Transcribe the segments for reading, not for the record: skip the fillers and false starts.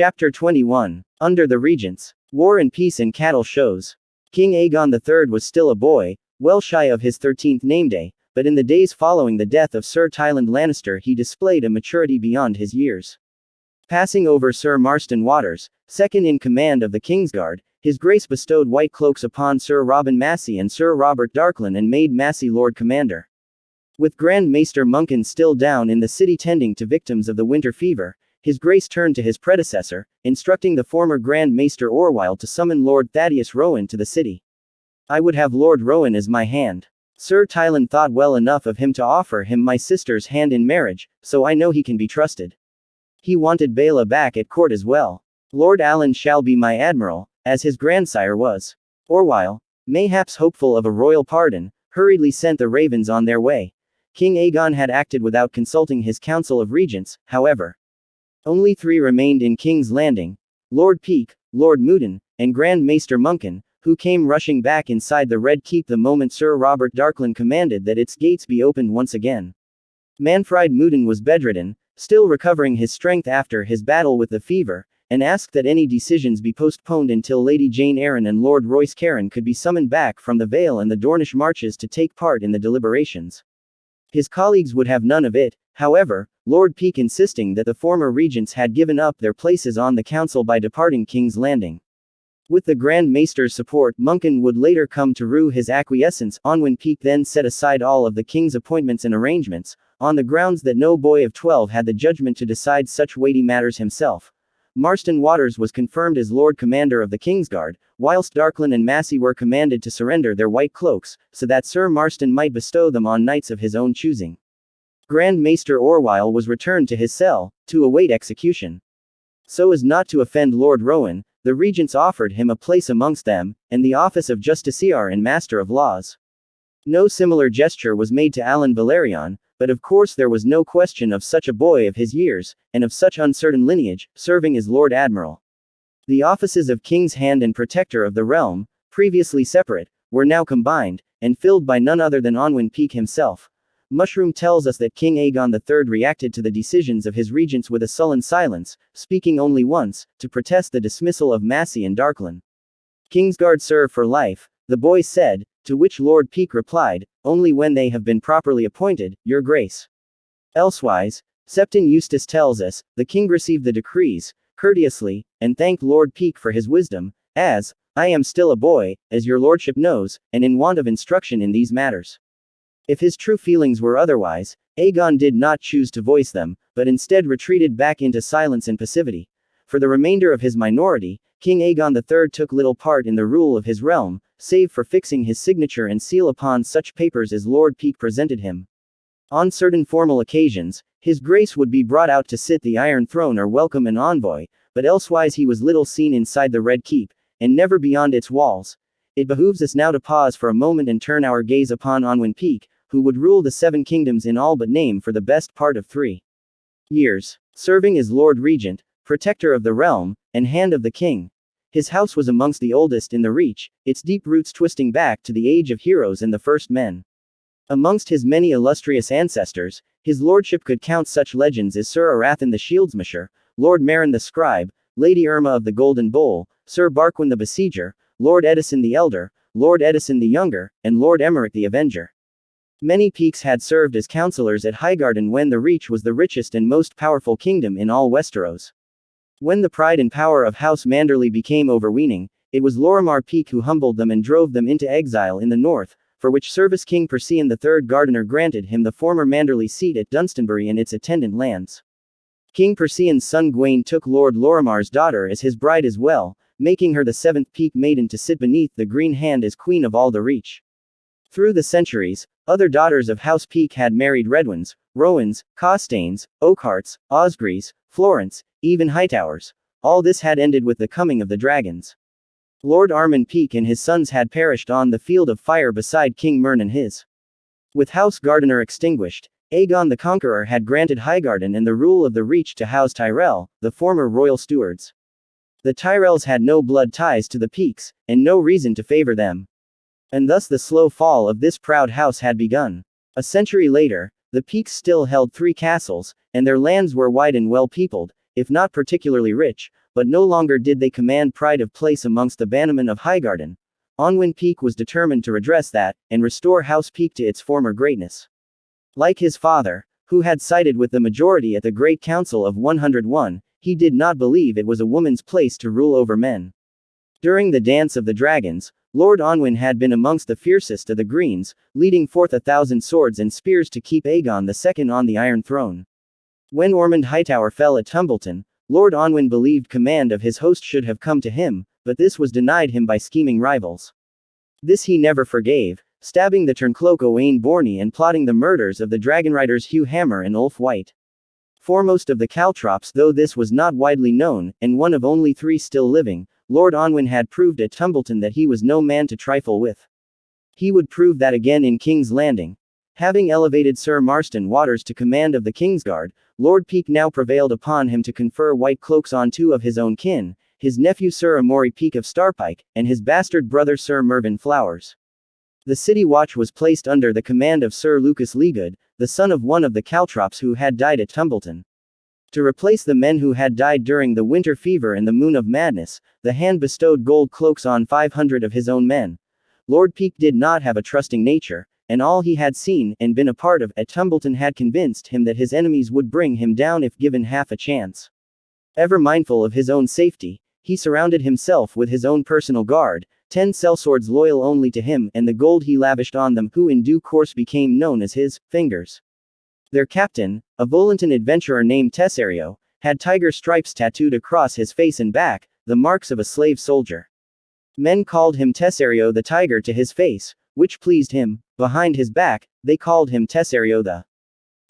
Chapter 21. Under the Regents. War and Peace and Cattle Shows. King Aegon III was still a boy, well shy of his 13th nameday, but in the days following the death of Sir Tyland Lannister he displayed a maturity beyond his years. Passing over Sir Marston Waters, second in command of the Kingsguard, His Grace bestowed white cloaks upon Sir Robin Massey and Sir Robert Darklyn and made Massey Lord Commander. With Grand Maester Munkin still down in the city tending to victims of the winter fever, His Grace turned to his predecessor, instructing the former Grand Maester Orwyle to summon Lord Thaddeus Rowan to the city. I would have Lord Rowan as my hand. Sir Tyland thought well enough of him to offer him my sister's hand in marriage, so I know he can be trusted. He wanted Bela back at court as well. Lord Allen shall be my admiral, as his grandsire was. Orwyle, mayhaps hopeful of a royal pardon, hurriedly sent the ravens on their way. King Aegon had acted without consulting his council of regents, however. Only 3 remained in King's Landing: Lord Peake, Lord Moudon, and Grand Maester Munkin, who came rushing back inside the Red Keep the moment Sir Robert Darklyn commanded that its gates be opened once again. Manfred Moudon was bedridden, still recovering his strength after his battle with the fever, and asked that any decisions be postponed until Lady Jane Eyre and Lord Royce Carron could be summoned back from the Vale and the Dornish marches to take part in the deliberations. His colleagues would have none of it, however, Lord Peake insisting that the former regents had given up their places on the council by departing King's Landing. With the Grand Maester's support, Munkin would later come to rue his acquiescence on when Peake then set aside all of the king's appointments and arrangements, on the grounds that no boy of 12 had the judgment to decide such weighty matters himself. Marston Waters was confirmed as Lord Commander of the Kingsguard, whilst Darklyn and Massey were commanded to surrender their white cloaks, so that Sir Marston might bestow them on knights of his own choosing. Grand Maester Orwyle was returned to his cell, to await execution. So as not to offend Lord Rowan, the regents offered him a place amongst them, and the office of Justiciar and Master of Laws. No similar gesture was made to Alan Valerion, but of course there was no question of such a boy of his years, and of such uncertain lineage, serving as Lord Admiral. The offices of King's Hand and Protector of the Realm, previously separate, were now combined, and filled by none other than Onwin Peake himself. Mushroom tells us that King Aegon III reacted to the decisions of his regents with a sullen silence, speaking only once, to protest the dismissal of Massey and Darklyn. Kingsguard serve for life, the boy said, to which Lord Peake replied, only when they have been properly appointed, Your Grace. Elsewise, Septon Eustace tells us, the king received the decrees, courteously, and thanked Lord Peake for his wisdom, as, I am still a boy, as your lordship knows, and in want of instruction in these matters. If his true feelings were otherwise, Aegon did not choose to voice them, but instead retreated back into silence and passivity. For the remainder of his minority, King Aegon III took little part in the rule of his realm, save for fixing his signature and seal upon such papers as Lord Peake presented him. On certain formal occasions, His Grace would be brought out to sit the Iron Throne or welcome an envoy, but elsewise he was little seen inside the Red Keep, and never beyond its walls. It behooves us now to pause for a moment and turn our gaze upon Onwin Peake, who would rule the 7 kingdoms in all but name for the best part of 3 years, serving as Lord Regent, Protector of the Realm, and Hand of the King. His house was amongst the oldest in the Reach, its deep roots twisting back to the age of heroes and the first men. Amongst his many illustrious ancestors, his lordship could count such legends as Sir Arathan the Shieldsmasher, Lord Meryn the Scribe, Lady Irma of the Golden Bowl, Sir Barquin the Besieger, Lord Edison the Elder, Lord Edison the Younger, and Lord Emeric the Avenger. Many Peakes had served as councillors at Highgarden when the Reach was the richest and most powerful kingdom in all Westeros. When the pride and power of House Manderley became overweening, it was Lorimar Peake who humbled them and drove them into exile in the north, for which service King Percean III Gardener granted him the former Manderley seat at Dunstanbury and its attendant lands. King Percean's son Gwaine took Lord Lorimar's daughter as his bride as well, making her the 7th Peake maiden to sit beneath the green hand as queen of all the Reach. Through the centuries, other daughters of House Peake had married Redwyns, Rowans, Costains, Oakharts, Osgreys, Florents, even Hightowers. All this had ended with the coming of the dragons. Lord Armand Peake and his sons had perished on the field of fire beside King Mern and his. With House Gardener extinguished, Aegon the Conqueror had granted Highgarden and the rule of the Reach to House Tyrell, the former royal stewards. The Tyrells had no blood ties to the Peakes, and no reason to favor them. And thus the slow fall of this proud house had begun. A century later, the Peakes still held 3 castles, and their lands were wide and well peopled, if not particularly rich, but no longer did they command pride of place amongst the bannermen of Highgarden. Onwin Peak was determined to redress that, and restore House Peak to its former greatness. Like his father, who had sided with the majority at the Great Council of 101, he did not believe it was a woman's place to rule over men. During the Dance of the Dragons, Lord Onwin had been amongst the fiercest of the Greens, leading forth 1,000 swords and spears to keep Aegon II on the Iron Throne. When Ormond Hightower fell at Tumbleton, Lord Onwin believed command of his host should have come to him, but this was denied him by scheming rivals. This he never forgave, stabbing the turncloak Owain Borney and plotting the murders of the Dragonriders Hugh Hammer and Ulf White. Foremost of the Caltrops, though this was not widely known, and one of only 3 still living, Lord Onwin had proved at Tumbleton that he was no man to trifle with. He would prove that again in King's Landing. Having elevated Sir Marston Waters to command of the Kingsguard, Lord Peake now prevailed upon him to confer white cloaks on 2 of his own kin, his nephew Sir Amory Peake of Starpike, and his bastard brother Sir Mervyn Flowers. The City Watch was placed under the command of Sir Lucas Leagood, the son of one of the Caltrops who had died at Tumbleton. To replace the men who had died during the Winter Fever and the Moon of Madness, the Hand bestowed gold cloaks on 500 of his own men. Lord Peake did not have a trusting nature, and all he had seen and been a part of at Tumbleton had convinced him that his enemies would bring him down if given half a chance. Ever mindful of his own safety, he surrounded himself with his own personal guard, 10 sellswords loyal only to him and the gold he lavished on them, who in due course became known as his fingers. Their captain, a Volantin adventurer named Tesserio, had tiger stripes tattooed across his face and back, the marks of a slave soldier. Men called him Tesserio the Tiger to his face, which pleased him. Behind his back, they called him Tesserio the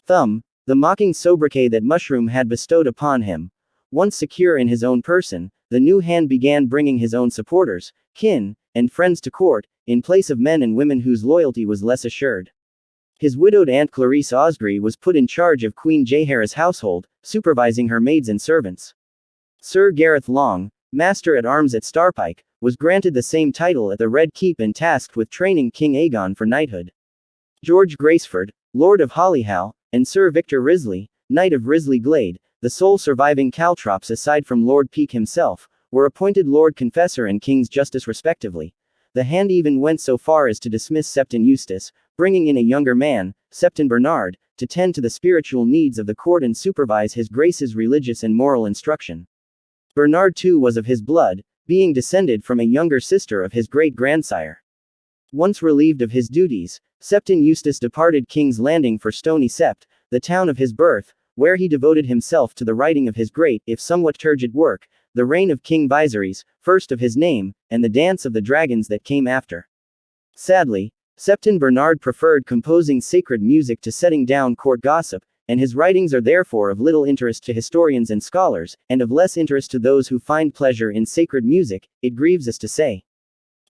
Thumb, the mocking sobriquet that Mushroom had bestowed upon him. Once secure in his own person, the new hand began bringing his own supporters, kin, and friends to court, in place of men and women whose loyalty was less assured. His widowed aunt Clarice Osgrey was put in charge of Queen Jaehaera's household, supervising her maids and servants. Sir Gareth Long, Master at Arms at Starpike, was granted the same title at the Red Keep and tasked with training King Aegon for knighthood. George Graceford, Lord of Hollyhow, and Sir Victor Risley, Knight of Risley Glade, the sole surviving Caltrops aside from Lord Peake himself, were appointed Lord Confessor and King's Justice respectively. The Hand even went so far as to dismiss Septon Eustace, bringing in a younger man, Septon Bernard, to tend to the spiritual needs of the court and supervise his Grace's religious and moral instruction. Bernard too was of his blood, being descended from a younger sister of his great-grandsire. Once relieved of his duties, Septon Eustace departed King's Landing for Stony Sept, the town of his birth, where he devoted himself to the writing of his great, if somewhat turgid work, The Reign of King Viserys, first of his name, and The Dance of the Dragons that came after. Sadly, Septon Bernard preferred composing sacred music to setting down court gossip, and his writings are therefore of little interest to historians and scholars, and of less interest to those who find pleasure in sacred music, it grieves us to say.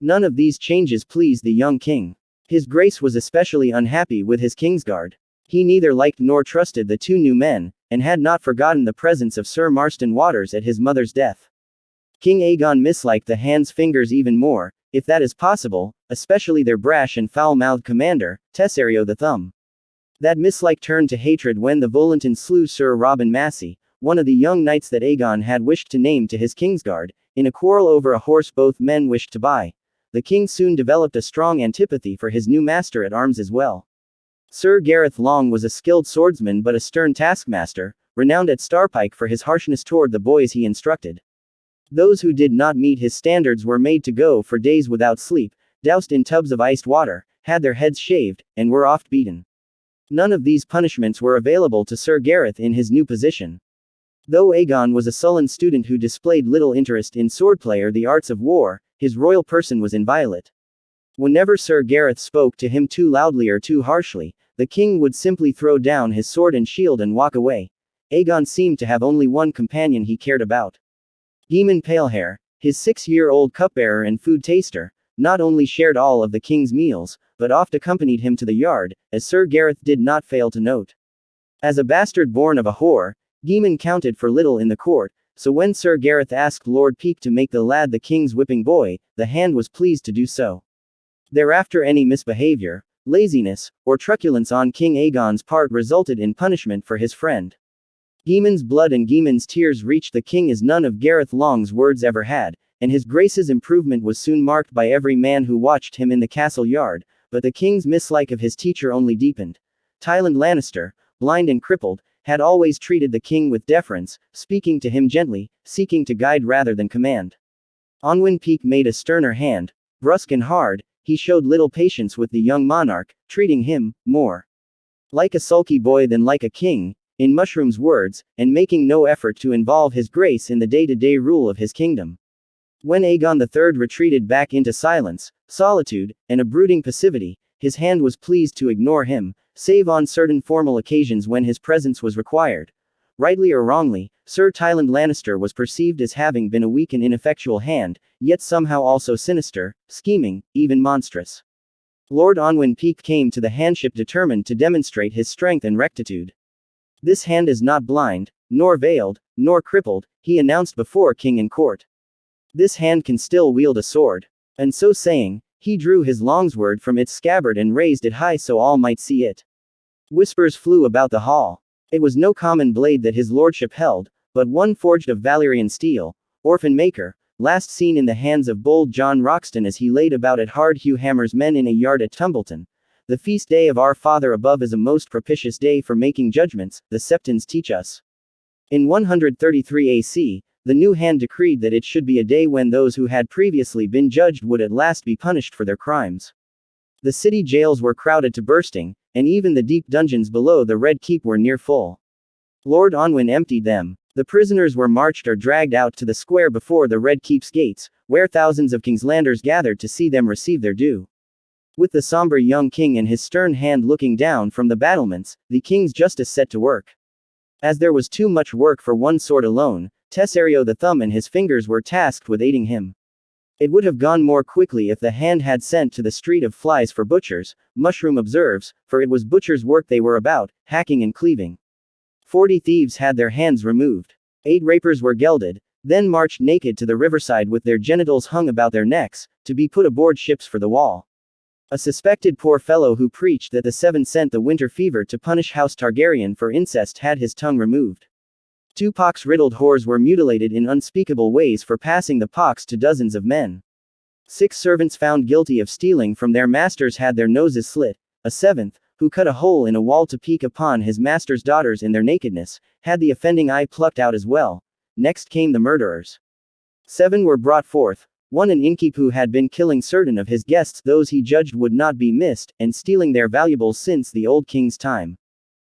None of these changes pleased the young king. His Grace was especially unhappy with his Kingsguard. He neither liked nor trusted the 2 new men, and had not forgotten the presence of Sir Marston Waters at his mother's death. King Aegon misliked the Hand's fingers even more, if that is possible, especially their brash and foul-mouthed commander, Tesserio the Thumb. That mislike turned to hatred when the Volantins slew Sir Robin Massey, one of the young knights that Aegon had wished to name to his Kingsguard, in a quarrel over a horse both men wished to buy. The king soon developed a strong antipathy for his new master at arms as well. Sir Gareth Long was a skilled swordsman but a stern taskmaster, renowned at Starpike for his harshness toward the boys he instructed. Those who did not meet his standards were made to go for days without sleep, doused in tubs of iced water, had their heads shaved, and were oft beaten. None of these punishments were available to Sir Gareth in his new position. Though Aegon was a sullen student who displayed little interest in swordplay or the arts of war, his royal person was inviolate. Whenever Sir Gareth spoke to him too loudly or too harshly, the king would simply throw down his sword and shield and walk away. Aegon seemed to have only one companion he cared about. Daemon Palehair, his 6-year-old cupbearer and food taster, not only shared all of the king's meals, but oft accompanied him to the yard, as Sir Gareth did not fail to note. As a bastard born of a whore, Daemon counted for little in the court, so when Sir Gareth asked Lord Peake to make the lad the king's whipping boy, the Hand was pleased to do so. Thereafter any misbehavior, laziness, or truculence on King Aegon's part resulted in punishment for his friend. Geeman's blood and Geeman's tears reached the king as none of Gareth Long's words ever had, and his grace's improvement was soon marked by every man who watched him in the castle yard, but the king's mislike of his teacher only deepened. Tywin Lannister, blind and crippled, had always treated the king with deference, speaking to him gently, seeking to guide rather than command. Onwin Peake made a sterner hand, brusque and hard. He showed little patience with the young monarch, treating him more like a sulky boy than like a king, in Mushroom's words, and making no effort to involve his grace in the day-to-day rule of his kingdom. When Aegon III retreated back into silence, solitude, and a brooding passivity, his hand was pleased to ignore him, save on certain formal occasions when his presence was required. Rightly or wrongly, Sir Tywin Lannister was perceived as having been a weak and ineffectual hand, yet somehow also sinister, scheming, even monstrous. Lord Onwin Peake came to the handship determined to demonstrate his strength and rectitude. This hand is not blind, nor veiled, nor crippled, he announced before king and court. This hand can still wield a sword. And so saying, he drew his longsword from its scabbard and raised it high so all might see it. Whispers flew about the hall. It was no common blade that his lordship held, but one forged of Valyrian steel, orphan maker, last seen in the hands of bold John Roxton as he laid about at hard Hugh Hammer's men in a yard at Tumbleton. The feast day of our Father above is a most propitious day for making judgments, the Septons teach us. In 133 AC, the new hand decreed that it should be a day when those who had previously been judged would at last be punished for their crimes. The city jails were crowded to bursting, and even the deep dungeons below the Red Keep were near full. Lord Onwin emptied them. The prisoners were marched or dragged out to the square before the Red Keep's gates, where thousands of Kingslanders gathered to see them receive their due. With the somber young king and his stern hand looking down from the battlements, the king's justice set to work. As there was too much work for one sword alone, Tesserio the Thumb and his fingers were tasked with aiding him. It would have gone more quickly if the hand had sent to the street of flies for butchers, Mushroom observes, for it was butchers' work they were about, hacking and cleaving. 40 thieves had their hands removed. 8 rapers were gelded, then marched naked to the riverside with their genitals hung about their necks, to be put aboard ships for the wall. A suspected poor fellow who preached that the Seven sent the winter fever to punish House Targaryen for incest had his tongue removed. 2 pox-riddled whores were mutilated in unspeakable ways for passing the pox to dozens of men. 6 servants found guilty of stealing from their masters had their noses slit. A 7th, who cut a hole in a wall to peek upon his master's daughters in their nakedness, had the offending eye plucked out as well. Next came the murderers. 7 were brought forth. 1 an innkeep who had been killing certain of his guests, those he judged would not be missed, and stealing their valuables since the old king's time.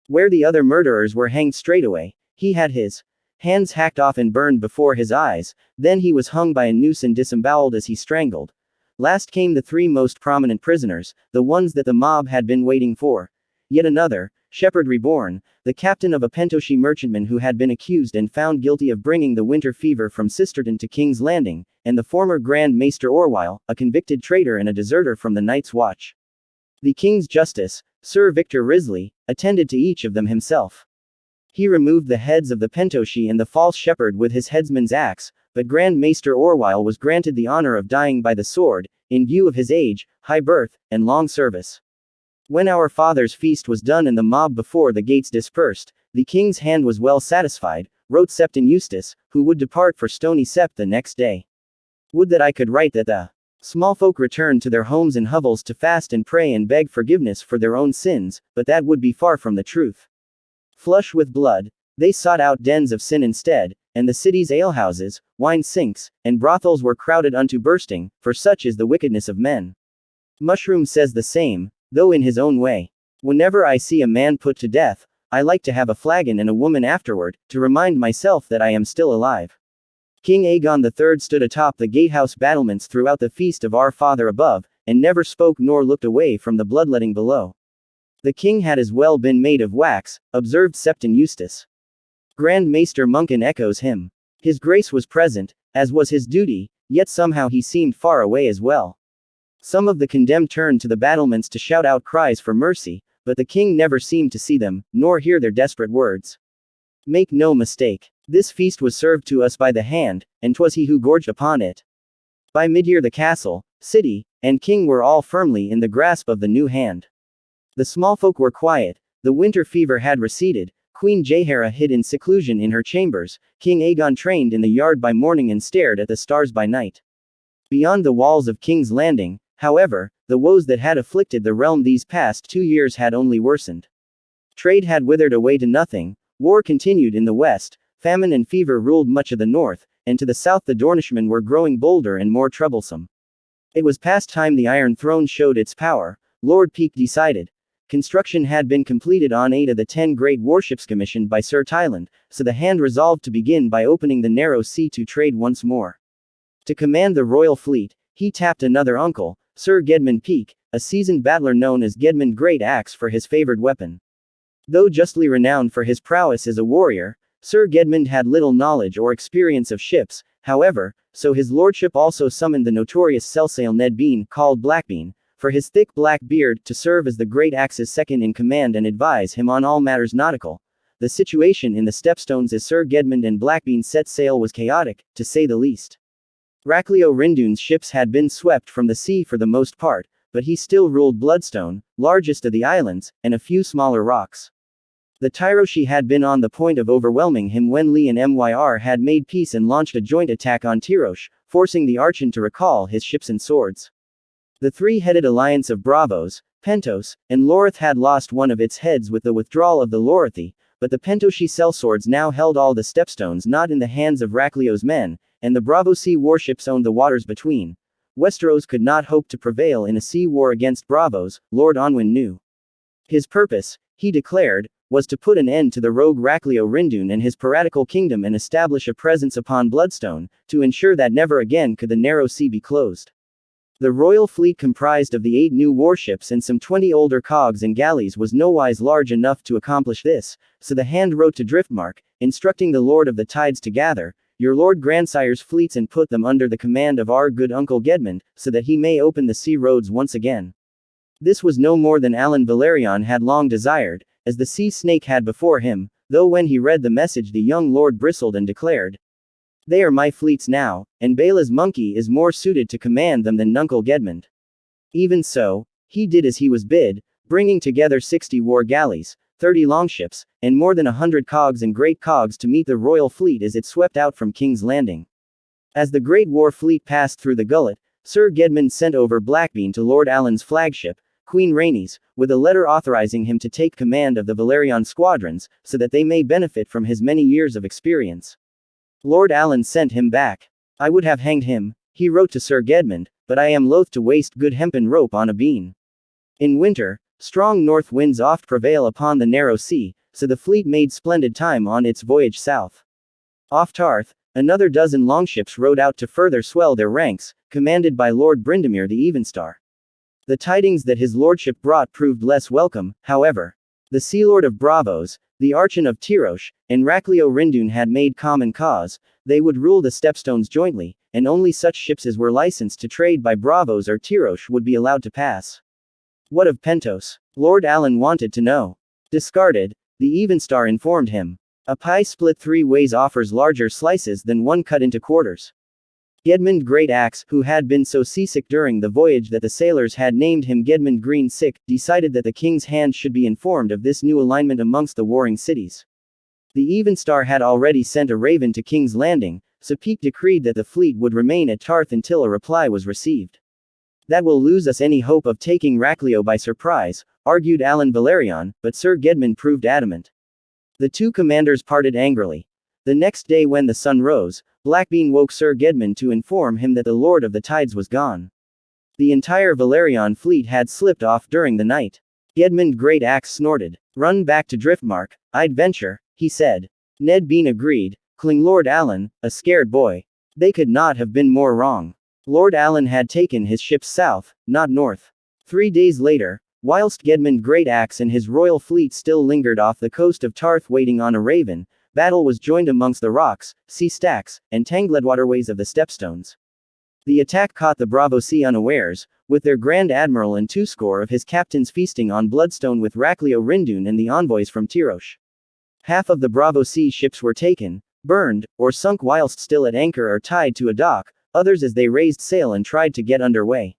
Where the other murderers were hanged straightaway, he had his hands hacked off and burned before his eyes, then he was hung by a noose and disemboweled as he strangled. Last came the 3 most prominent prisoners, the ones that the mob had been waiting for. Yet another, Shepherd Reborn, the captain of a Pentoshi merchantman who had been accused and found guilty of bringing the winter fever from Sisterton to King's Landing, and the former Grand Maester Orwyle, a convicted traitor and a deserter from the Night's Watch. The King's Justice, Sir Victor Risley, attended to each of them himself. He removed the heads of the Pentoshi and the false shepherd with his headsman's axe, but Grand Maester Orwyle was granted the honor of dying by the sword, in view of his age, high birth, and long service. When our father's feast was done and the mob before the gates dispersed, the king's hand was well satisfied, wrote Septon Eustace, who would depart for Stony Sept the next day. Would that I could write that the small folk returned to their homes and hovels to fast and pray and beg forgiveness for their own sins, but that would be far from the truth. Flush with blood, they sought out dens of sin instead, and the city's alehouses, wine sinks, and brothels were crowded unto bursting, for such is the wickedness of men. Mushroom says the same, though in his own way. Whenever I see a man put to death, I like to have a flagon and a woman afterward, to remind myself that I am still alive. King Aegon III stood atop the gatehouse battlements throughout the feast of our Father above, and never spoke nor looked away from the bloodletting below. The king had as well been made of wax, observed Septon Eustace. Grand Maester Monken echoes him. His grace was present, as was his duty, yet somehow he seemed far away as well. Some of the condemned turned to the battlements to shout out cries for mercy, but the king never seemed to see them, nor hear their desperate words. Make no mistake, this feast was served to us by the hand, and 'twas he who gorged upon it. By midyear the castle, city, and king were all firmly in the grasp of the new hand. The small folk were quiet, the winter fever had receded, Queen Jaehaera hid in seclusion in her chambers, King Aegon trained in the yard by morning and stared at the stars by night. Beyond the walls of King's Landing, however, the woes that had afflicted the realm these past 2 years had only worsened. Trade had withered away to nothing, war continued in the west, famine and fever ruled much of the north, and to the south the Dornishmen were growing bolder and more troublesome. It was past time the Iron Throne showed its power, Lord Peake decided. Construction had been completed on 8 of the 10 great warships commissioned by Sir Tyland, so the Hand resolved to begin by opening the narrow sea to trade once more. To command the royal fleet, he tapped another uncle, Sir Gedmund Peake, a seasoned battler known as Gedmund Great Axe for his favored weapon. Though justly renowned for his prowess as a warrior, Sir Gedmund had little knowledge or experience of ships, however, so his lordship also summoned the notorious Sellsail Ned Bean, called Blackbean, for his thick black beard, to serve as the Great Axe's second in command and advise him on all matters nautical. The situation in the Stepstones as Sir Gedmund and Blackbean set sail was chaotic, to say the least. Racleo Rindune's ships had been swept from the sea for the most part, but he still ruled Bloodstone, largest of the islands, and a few smaller rocks. The Tyroshi had been on the point of overwhelming him when Lee and Myr had made peace and launched a joint attack on Tyrosh, forcing the Archon to recall his ships and swords. The three-headed alliance of Bravos, Pentos, and Lorith had lost one of its heads with the withdrawal of the Lorithi, but the Pentoshi sellswords now held all the stepstones not in the hands of Racleo's men, and the Bravo Sea warships owned the waters between. Westeros could not hope to prevail in a sea war against Bravos, Lord Onwin knew. His purpose, he declared, was to put an end to the rogue Racleo Rindune and his piratical kingdom and establish a presence upon Bloodstone, to ensure that never again could the narrow sea be closed. The royal fleet comprised of the 8 new warships and some 20 older cogs and galleys was nowise large enough to accomplish this, so the Hand wrote to Driftmark, instructing the Lord of the Tides to gather your Lord Grandsire's fleets and put them under the command of our good Uncle Gedmund, so that he may open the sea roads once again. This was no more than Alan Valerion had long desired, as the sea snake had before him, though when he read the message the young lord bristled and declared, "They are my fleets now, and Bela's monkey is more suited to command them than Nuncle Gedmund." Even so, he did as he was bid, bringing together 60 war galleys, 30 longships, and more than 100 cogs and great cogs to meet the royal fleet as it swept out from King's Landing. As the great war fleet passed through the gullet, Sir Gedmund sent over Blackbean to Lord Alan's flagship, Queen Rhaenys, with a letter authorizing him to take command of the Valerian squadrons, so that they may benefit from his many years of experience. Lord Alan sent him back. "I would have hanged him," he wrote to Sir Gedmund, "but I am loath to waste good hempen rope on a bean." In winter, strong north winds oft prevail upon the narrow sea, so the fleet made splendid time on its voyage south. Off Tarth, another dozen longships rode out to further swell their ranks, commanded by Lord Brindamere the Evenstar. The tidings that his lordship brought proved less welcome, however. The Sea Lord of Bravos, the Archon of Tyrosh, and Racleo Rindune had made common cause. They would rule the Stepstones jointly, and only such ships as were licensed to trade by Bravos or Tyrosh would be allowed to pass. What of Pentos? Lord Alan wanted to know. Discarded, the Evenstar informed him. A pie split 3 ways offers larger slices than one cut into quarters. Gedmund Great Axe, who had been so seasick during the voyage that the sailors had named him Gedmund Green Sick, decided that the King's Hand should be informed of this new alignment amongst the warring cities. The Evenstar had already sent a raven to King's Landing, so Peake decreed that the fleet would remain at Tarth until a reply was received. "That will lose us any hope of taking Racleo by surprise," argued Alan Valerion, but Sir Gedmund proved adamant. The two commanders parted angrily. The next day when the sun rose, Blackbean woke Sir Gedmund to inform him that the Lord of the Tides was gone. The entire Valerion fleet had slipped off during the night. Gedmund Great Axe snorted. "Run back to Driftmark, I'd venture," he said. Ned Bean agreed, calling Lord Alan a scared boy. They could not have been more wrong. Lord Alan had taken his ships south, not north. 3 days later, whilst Gedmund Great Axe and his royal fleet still lingered off the coast of Tarth waiting on a raven, battle was joined amongst the rocks, sea stacks, and tangled waterways of the Stepstones. The attack caught the Bravo Sea unawares, with their Grand Admiral and 20 of his captains feasting on Bloodstone with Racleo Rindune and the envoys from Tyrosh. Half of the Bravo Sea ships were taken, burned, or sunk whilst still at anchor or tied to a dock, others as they raised sail and tried to get under way.